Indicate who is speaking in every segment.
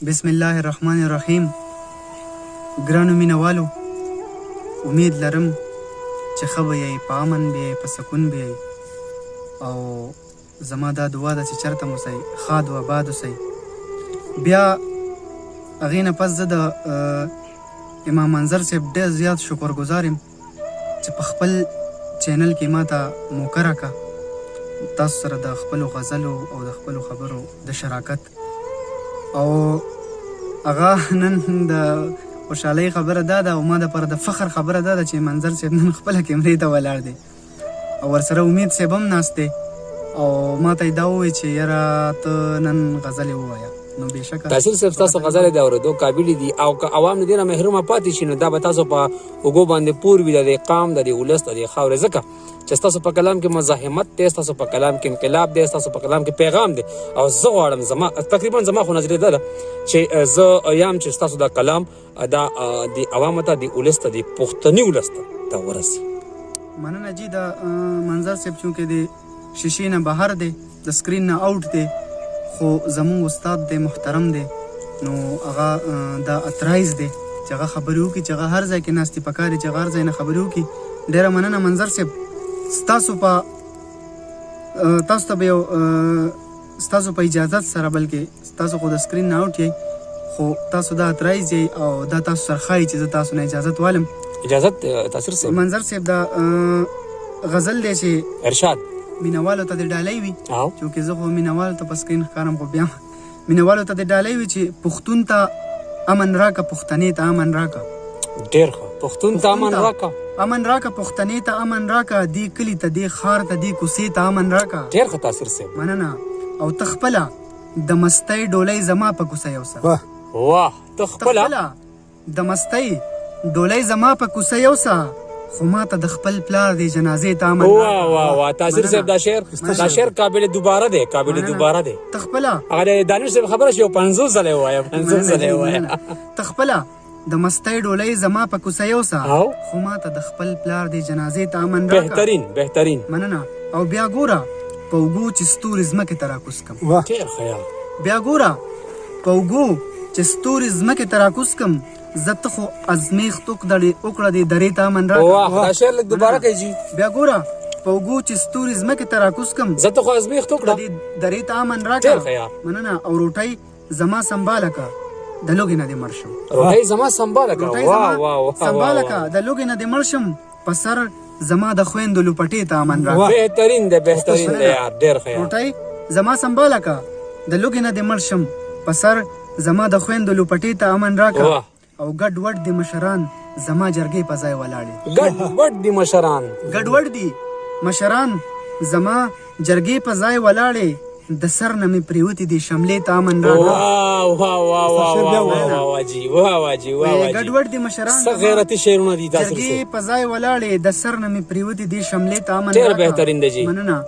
Speaker 1: بسم الله الرحمن الرحیم. ګرانو مینوالو، امید لرم چې ښه به یې، په امن به یې، په سکون به یې. او زما دا دعا ده چې چېرته مو اوسئ ښاد و آباد اوسئ. بیا هغې نه پس زه د امام منظر صاحب ډېر زیات شکرګزار یم چې په خپل چینل کې ما ته موقع راکړه تاسو سره د خپلو غزلو او د خپلو خبرو د شراکت. او هغه نن د خوشحالۍ خبره دا ده او ما دپاره د فخر خبره دا ده چې منظر صاحب نن خپله کیمرې ته ولاړ دی او ورسره امید صاحب هم ناست دی او ما ته یې دا ووایي چې یاره ته نن غزلې ووایه. نو بېشکه
Speaker 2: تاثیر صاحب ستاسو غزلې د اورېدو قابل دي او که عوام له دې نه محرومه پاتې شي نو دا به تاسو په اوږو باندې پور وي د دې قام د دې ولس د دې خاورې. ځکه چې ستاسو په کلام کې مزاحمت دی، ستاسو په کلام کې انقلاب دی، ستاسو په کلام کې پیغام دی. او زه غواړم تقریبا زما خو نظریه ده چې زه یم چې ستاسو دا کلام دا د عوامو ته د ولس ته د پښتني ولس ته دا ورسي.
Speaker 1: مننه جي. د منظر صاحب چونکې د شیشې نه بهر دی، د سکرین نه آوټ دی، خو زموږ استاد دی، محترم دی، نو هغه دا اترایز دی چې هغه خبرې وکړي، چې هغه هر ځای کې ناستې پکار دی، چې هغه هر ځای نه خبرې وکړي. ډېره مننه منظر صاحب. ستاسو ته به یو ستاسو په اجازت سره، بلکې ستاسو خو د سکرین نه آوټ یئ، خو تاسو دا اترایز یئ او دا تاسو سره ښایي چې زه تاسو نه اجازت والم.
Speaker 2: اجازت تاثیر صاحب.
Speaker 1: منظر صاحب دا غزل دی چې
Speaker 2: ارشاد
Speaker 1: مینوالو ته د ډالۍ وي،
Speaker 2: او
Speaker 1: چونکې زه خو مینوالو ته په سکرین ښکارم، خو بیا مینوالو ته د ډالۍ وي چې پښتون ته امن راکه، پښتنې ته امن راکه.
Speaker 2: ډېر ښه. پښتون ته امن راکه،
Speaker 1: امن راکه، پښتنې ته امن راکه، دې کلي ته، دې ښار ته، دې کوڅې ته امن راکه.
Speaker 2: ډېر ښه تاثیر صاحب.
Speaker 1: مننه. او ته خپله د مستۍ ډولۍ زما په کوڅه یوسه.
Speaker 2: واه ته خپله
Speaker 1: د مستۍ ډولۍ زما په کوڅه یوسه، خو ما ته د خپل پلار دی جنازې ته امن راکه.
Speaker 2: واه واه تاثیر صاحب دا شعر قابل دوباره دی، قابل دوباره دی.
Speaker 1: ته خپله
Speaker 2: هغه دانش صاحب خبره شي 50 ځله وایه، 50 ځله وایه.
Speaker 1: ته خپله د مستۍ ډولۍ زما په کوڅه یوسه، خو ما ته د خپل پلار دی جنازې ته امن راکه.
Speaker 2: بهترین.
Speaker 1: مننه. او بیا ګوره په اوږو چې ستوري ځمکې ته راکوز کم.
Speaker 2: ډېر ښه.
Speaker 1: بیا ګوره په اوږو چې ستوري ځمکې ته راکوز کم، زه ته خو ازمیښت وکړه دې درې ته امن راکه.
Speaker 2: واه دا شعر لږ دوباره کوي جي.
Speaker 1: بیا ګوره په اوږو چې ستوري ځمکې ته راکوز کم،
Speaker 2: زه ته خو ازمیښت وکړه
Speaker 1: دې درې ته امن راکه.
Speaker 2: ډېر ښه.
Speaker 1: مننه. او روټۍ زما سنباله که د لوږې نه دې مړ شم.
Speaker 2: روټۍ زما سنباله که.
Speaker 1: واه سنباله که د لوږې نه دې مړ شم، په سر زما د خویندو لوپټې ته امن راکه.
Speaker 2: بهترین دی یار. ډېر ښه.
Speaker 1: روټۍ زما سنباله که د لوږې نه دې مړ شم، په سر زما د خویندو لوپټې ته امن راکه. او ګډ وډ دي مشران زما جرګې په ځای ولاړې.
Speaker 2: ګډ وډ دي
Speaker 1: مشران زما جرګې په ځای ولاړې، د سر نه مې پریوتې دي شملې ته امن راکه.
Speaker 2: واه جي.
Speaker 1: ګډ وډ دي مشران
Speaker 2: څه غیرتي شعرونه دي تاسو.
Speaker 1: جرګې په ځای ولاړې، د سر نه مې پریوتې دي شملې ته امن راکه.
Speaker 2: ډېر بهترین دی جي.
Speaker 1: مننه.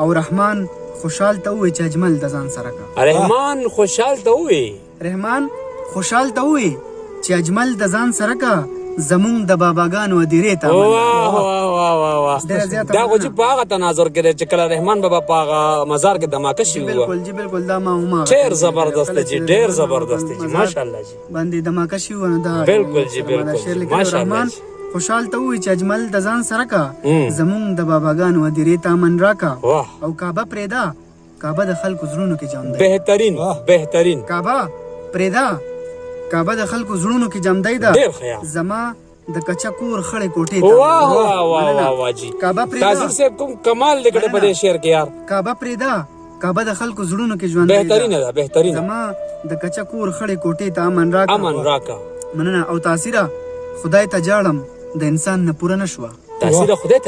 Speaker 1: او رحمان خوشحال ته ووایي چې اجمل د ځان سره که.
Speaker 2: رحمان خوشحال ته
Speaker 1: ووایي چې اجمل د ځان سره که، زمونږ د باباګانو ادیرې ته امن راکه.
Speaker 2: دا خو چې په هغه تناظر کې دی چې کله رحمان بابا په هغه مزار کې دماکه شوي وه.
Speaker 1: بالکل جي، بالکل. دا ما
Speaker 2: ډېر زبردست دی جي، ډېر زبردست دی جي. ماشاءالله جي.
Speaker 1: باندې دماکه شوي وه. دا
Speaker 2: بالکل جي، بالکل.
Speaker 1: رحمان خوشحال ته ووایي چې اجمل د ځان سره که، زمونږ د باباګانو ادیرې ته امن راکه. او کعبه پرېږده، کعبه د خلکو زړونو کې جام دی. بهترین. کعبه پرېږده، کعبه د خلکو زړونو کې جمدی ده. زما د کچا کور خړې کوټې ته.
Speaker 2: واه جي.
Speaker 1: کعبه پرېږده.
Speaker 2: تاثیر صاحب کوم کمال لیکلی په دې شعر کې یار.
Speaker 1: کعبه پرېږده، کعبه د خلکو زړونو کې ژوندی ده.
Speaker 2: بهترینه.
Speaker 1: زما د کچا کور خړې کوټې ته امن راکه. مننه. او تاثیره خدای ته جاړم د انسان نه پوره نشوه.
Speaker 2: تاثیره خدای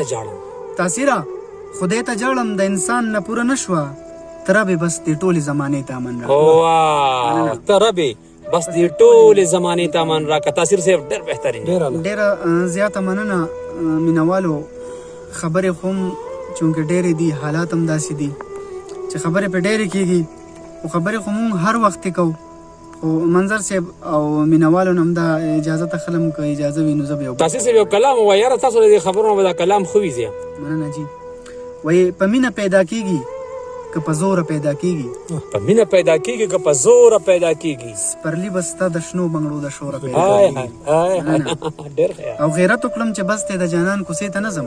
Speaker 2: ته
Speaker 1: جاړم د انسان نه پوره نشوه، تربې بس دې ټولې زمانې ته امن راکه.
Speaker 2: واه تربې بس دې ټولې زمانې ته امن راکه. تاثیر صاحب ډېر بهترین.
Speaker 1: ډېره زیاته مننه مینوالو. خبرې خو هم چونکې ډېرې دي، حالات هم داسې دي چې خبرې په ډېرې کېږي، خو خبرې خو مونږ هر وخت کوو. خو منظر صاحب او مینوالو نه هم دا اجازه ته خلم که اجازه وي نو زه به یو
Speaker 2: تاثیر صاحب یو کلام ووایه یاره. تاسو د دې خبرونو به دا کلام ښه وي.
Speaker 1: مننه جي. وایي په مینه پیدا کېږي که په زوره پیدا کیږي
Speaker 2: په مینه پیدا کیږي که په زور پیدا کیږي
Speaker 1: سپرلی بستا د شنو بنگلو د شوره پیدا
Speaker 2: هاي
Speaker 1: کیږي
Speaker 2: هاي هاي ډېر ښه
Speaker 1: او غیرت وکړم چې بس ته د جانان کوڅې ته نظم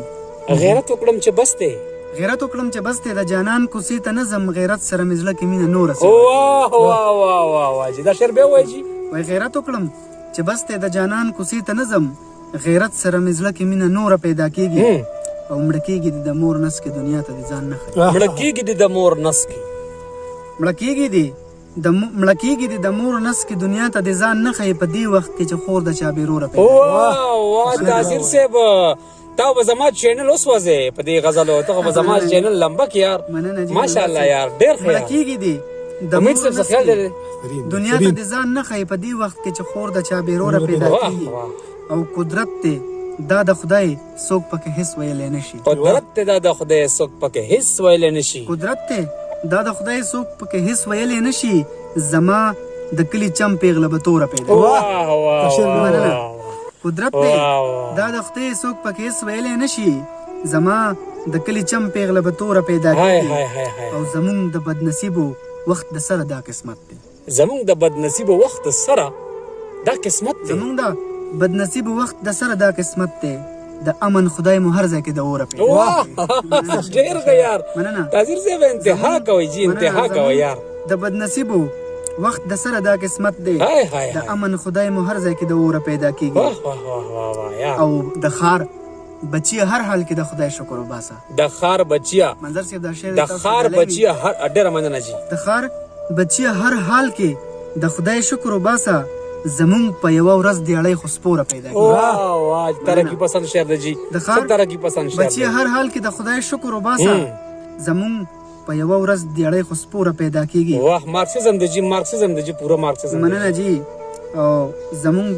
Speaker 2: غیرت وکړم چې بس دی
Speaker 1: غیرت وکړم چې بس ته د جانان کوڅې ته نظم غیرت سره مې زړه کې مینه نوره سي
Speaker 2: واه واه واه واه واه جی دا شعر بیا وایي جی
Speaker 1: وای غیرت وکړم چې بس ته د جانان کوڅې ته نظم غیرت سره مې زړه کې مینه نوره پیدا کیږي او مړه کیږي د مور نس کې دنیا ته د ځان نه ښیي
Speaker 2: مړه کیږي د مور نس کې
Speaker 1: مړه کیږي د مور نس کې دنیا ته د ځان نه ښیي په دې وخت کې چې خور د چا بیروره پیدا
Speaker 2: واه واه تاثیر صاحب تا به زما چینل وسوځې په دې غزلو ته به زما چینل لمبه کې یار
Speaker 1: مننه جی
Speaker 2: ماشاءالله یار ډېر ښه
Speaker 1: مړه
Speaker 2: یار
Speaker 1: کیږي د
Speaker 2: امید
Speaker 1: مور
Speaker 2: صاحب
Speaker 1: نس
Speaker 2: څه خیال
Speaker 1: کې
Speaker 2: لري
Speaker 1: دنیا ته د ځان نه ښیي په دې وخت کې چې خور د چا بیروره پیدا
Speaker 2: واه
Speaker 1: کیږي
Speaker 2: واه
Speaker 1: او قدرت ته دا د خدای څوک پکې هیڅ ویلی نشي
Speaker 2: قدرت ته دا د خدای څوک پکې هیڅ ویلی نشي
Speaker 1: قدرت ته دا د خدای څوک پکې هیڅ ویلی نشي زما د کلي چم پیغله به توره پیدا
Speaker 2: واه واه واه
Speaker 1: قدرت ته دا د خدای څوک پکې هیڅ ویلی نشي زما د کلي چم پیغله به توره پیدا
Speaker 2: هاي
Speaker 1: کیږي
Speaker 2: هاي هاي هاي
Speaker 1: او زمونږ د بدنصیبو وخت د سره دا قسمت دی
Speaker 2: زمونږ د بدنصیب وخت سره دا قسمت دی
Speaker 1: زمونږ د بدنصیب وخت د سره دا قسمت دی د امن خدای مو هر ځای کې د اوره پیدا
Speaker 2: واه ډېر ښه یار
Speaker 1: مننه
Speaker 2: تاثیر صاحب انتها کوي جی انتها کوي یار
Speaker 1: د بدنصیبو وخت د سره دا قسمت دی
Speaker 2: هاي هاي
Speaker 1: د امن خدای مو هر ځای کې د اوره پیدا کیږي
Speaker 2: واه واه واه واه واه یار
Speaker 1: او د خار بچی هر حال کې د خدای شکر وباسه
Speaker 2: د خار بچیا
Speaker 1: منظر صاحب دا شعر
Speaker 2: د خار بچیا هر ډېر مننه جی
Speaker 1: د خار بچی هر حال کې د خدای شکر وباسه زمونږ په یوه ورځ دیاړی خو سپوره پیدا کیږي
Speaker 2: واه واه ترقی پسند شعر دی جی
Speaker 1: د خار
Speaker 2: ترقی پسند شعر
Speaker 1: بچی
Speaker 2: دی
Speaker 1: هر حال کې د خدای شکر وباسه زمونږ په یوه ورځ دیاړی خو سپوره پیدا کیږي
Speaker 2: واه مارکسیزم دی جی مارکسیزم دی جی پورا مارکسیزم
Speaker 1: مننه جی او زمونږ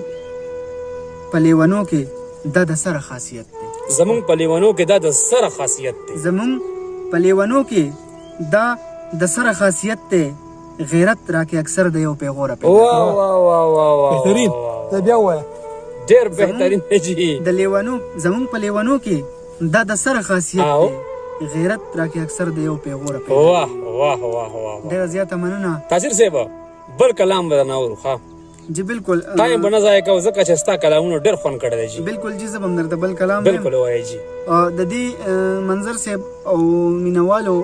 Speaker 1: په لیونو کې دا د سره خاصیت دی
Speaker 2: زمونږ په لیونو کې دا د سره خاصیت دی
Speaker 1: زمونږ په لیونو کې دا د سره خاصیت دی غیرت راکې اکثر د یو پیغوره پیدا
Speaker 2: واه واه واه واه واه
Speaker 3: بهترین ته بیا وایه
Speaker 2: ډېر بهترین دی جی
Speaker 1: د لیونو زمونږ په لیونو کې دا د سره خاصیت
Speaker 2: او
Speaker 1: دی غیرت راکې اکثر د یو پیغوره پیدا
Speaker 2: واه واه واه واه
Speaker 1: ډېره زیاته مننه
Speaker 2: تاثیر صاحب بل کلام به نه اورو ښه
Speaker 1: جی بالکل
Speaker 2: ټایم به نه ضایع کوو ځکه چې ستا کلامونو ډېر خوند کړی دی جی
Speaker 1: بالکل جی زه به هم درته بل کلام
Speaker 2: بالکل وایي جی
Speaker 1: د دې منظر صاحب او مینوالو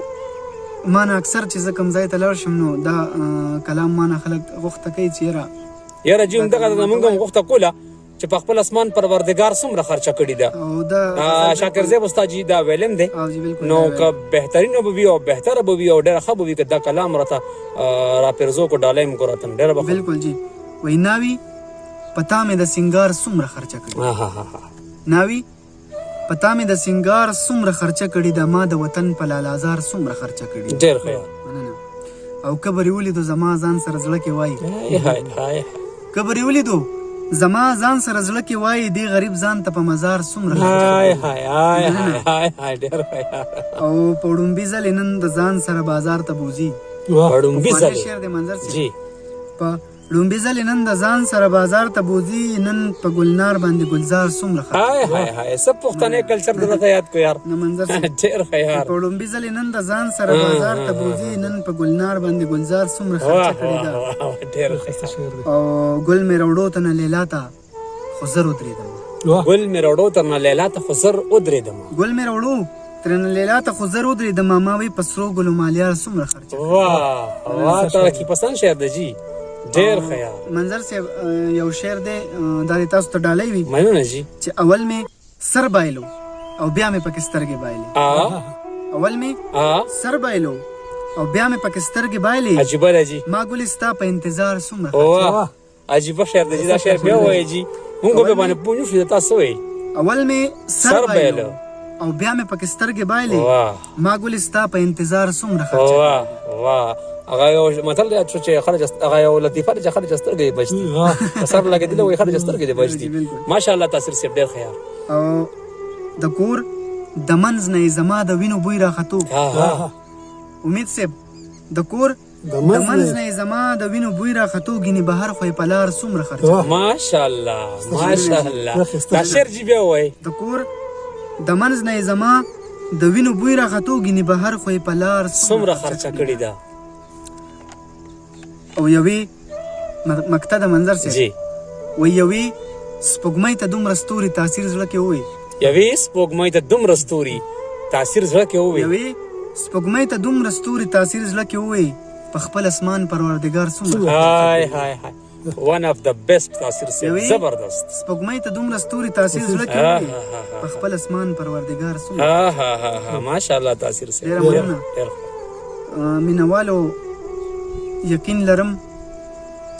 Speaker 1: ما نه اکثر چې زه کوم ځای ته لاړ شم نو دا کلام ما نه خلک غوښته کوي چې
Speaker 2: یاره جی همدغه زمونږ هم غوښته کوله چې په خپل اسمان پروردګار څومره خرچه کړې ده
Speaker 1: او دا
Speaker 2: شاکر صاحب استاد جی دا ویلم دی
Speaker 1: او جی بالکل
Speaker 2: نو که بهترین به وي او بهتره به وي او ډېره ښه به وي که دا کلام راته راپرزو کو ډالۍ م کو راته ډېره به
Speaker 1: بالکل جی وای ناوی پتا مې د سنگار څومره خرچه کړي ناوی پتا مې د سنگار څومره خرچه کړي د ما د وطن په لالازار څومره خرچه کړي
Speaker 2: ډېر ښه
Speaker 1: مننه او کبر یې ولیدو زما ځان سره زړه کې وایي کبر یې ولیدو زما ځان سره زړه کې وایي دی غریب ځان ته په مزار څومره
Speaker 2: ډېر ښه
Speaker 1: او په وړومبي ځلې نن د ځان سره بازار ته بوځي
Speaker 2: وړومبي ځلې
Speaker 1: شعر د منظر
Speaker 2: جی
Speaker 1: په وړومبي ځلې نن د ځان سره بازار ته بوځي نن په ګلنار باندې ګلزار څومره
Speaker 2: سب پښتنې کلچر درته یاد کو یار
Speaker 1: نه منظر
Speaker 2: ډېر ښه یار
Speaker 1: په وړومبي ځلې نن د ځان سره بازار ته بوځي نن په ګلنار باندې ګلزار څومره خرچه کړې ده
Speaker 2: ډېر ښه
Speaker 1: او ګل مې راوړو ته نه لیلا ته خو زر ودرېدم
Speaker 2: ګل مې راوړو تر نه لیلا ته خو زر ودرېدم
Speaker 1: ګل مې راوړو تر نه لیلا ته خو زر ودرېدم ما وی په سرو ګلو مالیار څومره خرچه
Speaker 2: واه ترقی پسند شعر دی جی ډېر ښه یار
Speaker 1: منظر صاحب یو شعر دی دا د تاسو ته ډالۍ وي
Speaker 2: مننه جی
Speaker 1: چې اول مې سر بایلو او بیا مې پکې سترګې بایلې اول مې سر بایلو او بیا مې پکې سترګې بایلې
Speaker 2: عجیبه ده جی
Speaker 1: ما ګل ستا په انتظار څومره
Speaker 2: واه عجیبه شعر دی جی دا شعر بیا وایي جی مونږ به باندې پوه شو تاسو وایي
Speaker 1: اول مې سر بایلو او بیا مې پکې سترګې بایلې ما ګل ستا په انتظار څومره خرچه
Speaker 2: واه واه هغه یو متل دی چې خرج هغه یو لطیفه چې خرج سترګې بچتي سر لګېدل وي خرج سترګې بچتي ماشاءالله تاثیر صاحب ډېر ښه یار
Speaker 1: او د کور د منځ نه زما د وینو بوی راختو امید صاحب د کور د منځ نه زما د وینو بوی راختو ګینې بهر خو په لار څومره خرچه ماشاءالله دا شعر جی بیا وایي د کور د منځ نه زما د وینو بوی راغتو ګینې بهر خو یې په لار
Speaker 2: څومره خرچه کړې ده
Speaker 1: او یوې مقطع د منظر سي
Speaker 2: جی
Speaker 1: وی یوې سپوږمۍ ته دومره ستوري تاثیر زړه کې ووی
Speaker 2: یوې سپوږمۍ ته دومره ستوري تاثیر زړه کې ووی
Speaker 1: یوې سپوږمۍ ته دومره ستوري تاثیر زړه کې ووی په خپل اسمان پروردګار څومره
Speaker 2: هاي هاي هاي one of the best تاثیر سے زبردست
Speaker 1: سپوږمۍ ته دومره ستوري تاثیر زړه کې ووی په خپل اسمان پروردګار څومره
Speaker 2: ها ها ها ماشاءالله تاثیر سے
Speaker 1: ډېره مننه مینوالو یقین لرم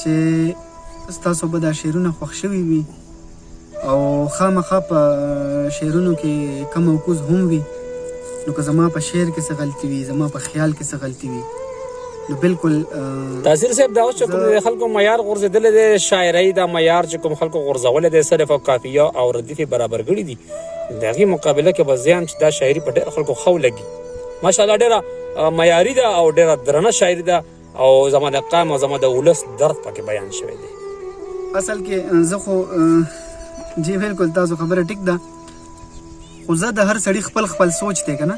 Speaker 1: چې ستاسو به دا شعرونه خوښ شوي وي او خامخا په شعرونو کې کم او کوز هم وي نو که زما په شعر کې څه غلطي وي زما په خیال کې څه غلطي وي نو بالکل
Speaker 2: تاثیر صاحب دا اوس چې کوم خلکو معیار غورځېدلی دی شاعرۍ دا معیار چې کوم خلکو غورځولی دی صرف او قافیه او ردیف یې برابر کړي دي د هغې مقابله کې به زیان چې دا شاعري په ډېر خلکو ښه ولګي ماشاءالله ډېره معیاري ده او ډېره درنه شاعري ده او زما د قام او زما د ولس درد پکې بیان شوی دی
Speaker 1: اصل کې زه خو جی بالکل تاسو خبره ټیک ده خو زه د هر سړي خپل خپل سوچ دی که نه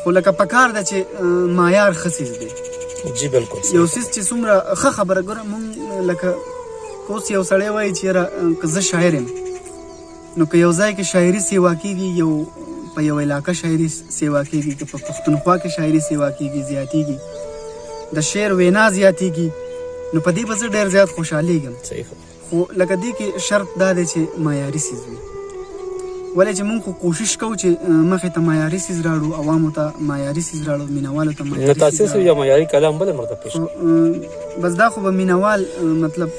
Speaker 1: خو لکه پکار ده چې معیار ښه څیز دی
Speaker 2: جی بالکل
Speaker 1: یو څیز چې څومره ښه خبره ګوره مونږ لکه اوس یو سړی وایي چې یاره که زه شاعر یم نو که یو ځای کې شاعري سیوا کېږي یو په یو علاقه شاعري سیوا کېږي که په پښتونخوا کې شاعري سیوا کېږي زیاتېږي د شعر وینا زیاتېږي نو په دې به زه ډېر زیات خوشحالېږم خو لکه دې کې شرط دا دی چې معیاري څیز وي ولې چې مونږ خو کوشش کوو چې مخې ته معیاري څیز راوړو عوامو ته معیاري څیز راوړو مینوالو ته معیاري څیز
Speaker 2: تاسو یو معیاري کلام بل مرته پیش
Speaker 1: بس دا خو به مینوال مطلب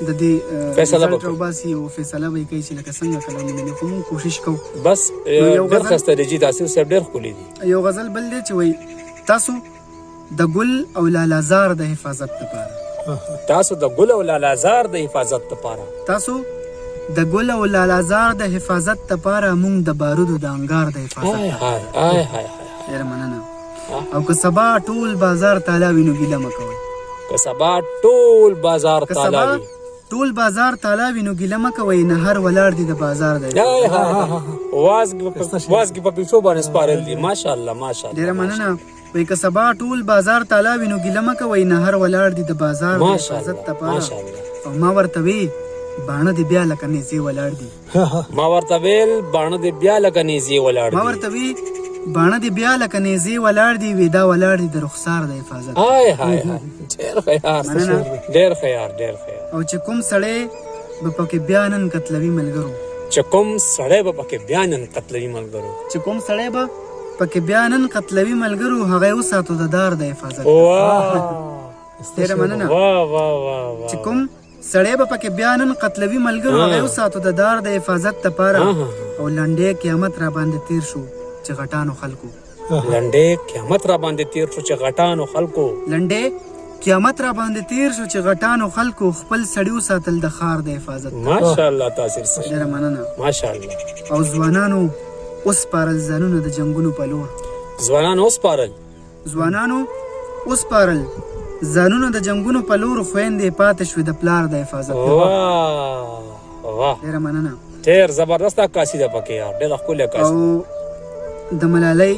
Speaker 1: د دې
Speaker 2: فیصله
Speaker 1: وباسي او فیصله به کوي چې لکه څنګه کلام مینه خو مونږ کوشش کوو
Speaker 2: بس ډېر ښه ستراتیژي تاسو صاحب ډېر ښکلي دي
Speaker 1: یو غزل بل دی چې وایي تاسو د ګل او لالازار د حفاظت لپاره
Speaker 2: تاسو د ګل او لالازار د حفاظت لپاره
Speaker 1: تاسو د ګل او لالازار د حفاظت لپاره مونږ د بارودو د انګار د حفاظت لپاره ډېره مننه او که سبا ټول بازار تالا وي نو ګیله مه کوئ
Speaker 2: که سبا ټول بازار تالا وي
Speaker 1: ټول بازار تالا وي نو ګیله مه کوئ نهر ولاړ دي د بازار دی
Speaker 2: وازګې په پیسو باندې سپارل دي ماشاءالله ماشاءالله
Speaker 1: ډېره مننه وایي که سبا ټول بازار تالا وي نو ګیله مه کوئ نهر ولاړ دي د بازار د حفاظت لپاره او ما ورته وی باڼه دې بیا لکه نیزې ولاړ دي
Speaker 2: ما ورته ویل باڼه دې بیا لکه نیزې ولاړ دي
Speaker 1: ما ورته وی باڼه دې بیا لکه نیزې ولاړ دي ودا ولاړ دي د رخسار د حفاظت
Speaker 2: هاي هاي ډېر خیار ډېر خیار ډېر خیار
Speaker 1: او چې کوم سړی به پکې بیا نن قتلوي ملګرو
Speaker 2: چې کوم سړی به پکې بیا نن قتلوي ملګرو
Speaker 1: چې کوم سړی به پکې بیا نن قتلوي ملګرو هغه یې وساتو د دار د حفاظت ډېره مننه چې کوم سړی به پکې بیا نن قتلوي ملګرو هغه یې وساتو د دار د حفاظت لپاره او لنډې قیامت را باندې تیر شو چې غټانو خلکو
Speaker 2: لنډې قیامت را باندې تیر شو چې غټانو خلکو
Speaker 1: لنډې قیامت را باندې تیر شو چې غټانو خلکو خپل سړی وساتل د ښار د حفاظت
Speaker 2: ماشاءالله تاثیر صحیح
Speaker 1: ډېره مننه
Speaker 2: ماشاءالله
Speaker 1: او ځوانانو اوس پارل ځانونه د جنګونو په لور
Speaker 2: ځوانانو اوس
Speaker 1: پارل ځانونه د جنګونو په لور خویندې پاتې شوې د پلار د حفاظت
Speaker 2: واه
Speaker 1: ډېره مننه
Speaker 2: ډېر زبردست عکاسي ده پکې یار ډېره ښکلې عکاسي
Speaker 1: او د ملالۍ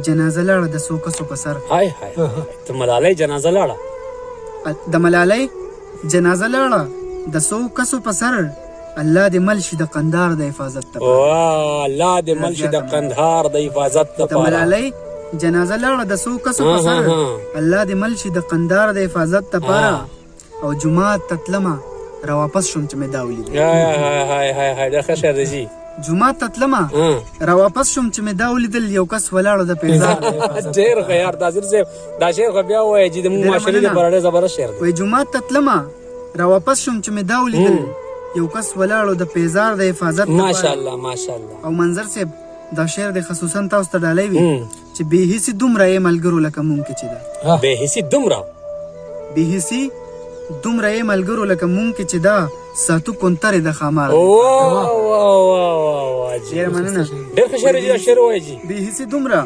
Speaker 1: جنازه لاړه د څو کسو په سر
Speaker 2: هاي هاي د ملالۍ جنازه لاړه
Speaker 1: د ملالۍ جنازه لاړه د څو کسو په سر الله دې مل شي د قندهار د حفاظت لپاره
Speaker 2: الله دې مل شي د قندهار د حفاظت لپاره
Speaker 1: د ملالۍ جنازه لاړه د څو کسو په سر الله دې مل شي د قندهار د حفاظت لپاره او جمعات تتلمه را واپس شوم چې مې دا ولیدل
Speaker 2: هاي ډېر ښه شعر دی جي
Speaker 1: جمعات تتلمه را واپس شوم چې مې دا ولیدل یو کس ولاړو د پیزار
Speaker 2: ډېر ښه یار تاثیر صاحب دا شعر خو بیا وایي چې د مونږ معاشرې لپاره ډېر زبردست شعر دی
Speaker 1: وایي جمعات تتلمه را واپس شوم چې مې دا ولیدل یو کس ولاړو د پیزار د حفاظت لپاره
Speaker 2: ماشاءالله ماشاءالله
Speaker 1: او منظر صاحب دا شعر د خصوصا تاسو ته ډالۍ وي چې بې حسي دومره یې ملګرو لکه مونږ کې چې ده
Speaker 2: بې حسي دومره
Speaker 1: یې ملګرو لکه مونږ کې چې ده ساتو کونترې د خامار ډېره مننه
Speaker 2: ډېر ښه شعر دی دا شعر وایي جي
Speaker 1: بې حسي دومره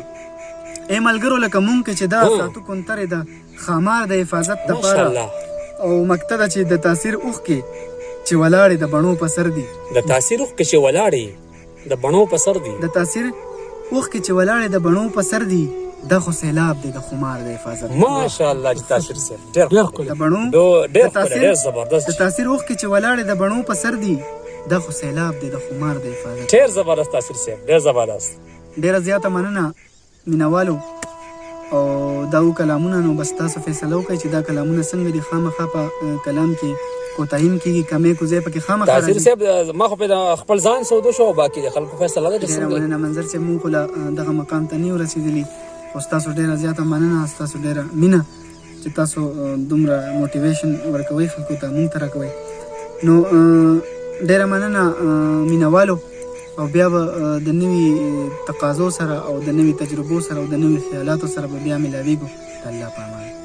Speaker 1: یې ملګرو لکه مونږ کې چې ده ساتو کونترې د خامار د حفاظت لپاره او مقطع ده چې د تاثیر اوښکې چې ولاړې د بڼو په سر دي
Speaker 2: د تاثیر اوښکې چې ولاړې د بڼو په سر دي
Speaker 1: د تاثیر اوښکې چې ولاړې د بڼو په سر دي دا خو سیلاب دی د خمار د حفاظت
Speaker 2: ماشاءالله چې تاثیر صاحب ډېر
Speaker 1: د بڼو
Speaker 2: ډېر زبردست
Speaker 1: د تاثیر اوښکې چې ولاړې د بڼو په سر دي دا خو سیلاب دی د خمار د حفاظت
Speaker 2: ډېر زبردست تاثیر صاحب ډېر زبردست
Speaker 1: ډېره زیاته مننه مینوالو او دا کلامونه نو بس تاسو فیصله وکړئ چې دا کلامونه څنګه دي خامخا په کلام کې کوتاهي هم کېږي کمې کوزې پکې خامخا
Speaker 2: تاثیر صاحب ما خو په خپل ځان سودو شو باقي د خلکو فیصله ده
Speaker 1: ډېره مننه منظر چې مونږ خو دغه مقام ته نه ورسېدلي خو ستاسو ډېره زیاته مننه ستاسو ډېره مینه چې تاسو دومره موټیویشن ورکوئ خلکو ته مونږ ته راکوئ نو ډېره مننه مینوالو او بیا به د نوي تقاضو سره او د نوي تجربو سره او د نوي خیالاتو سره به بیا ملاویږو د الله په امان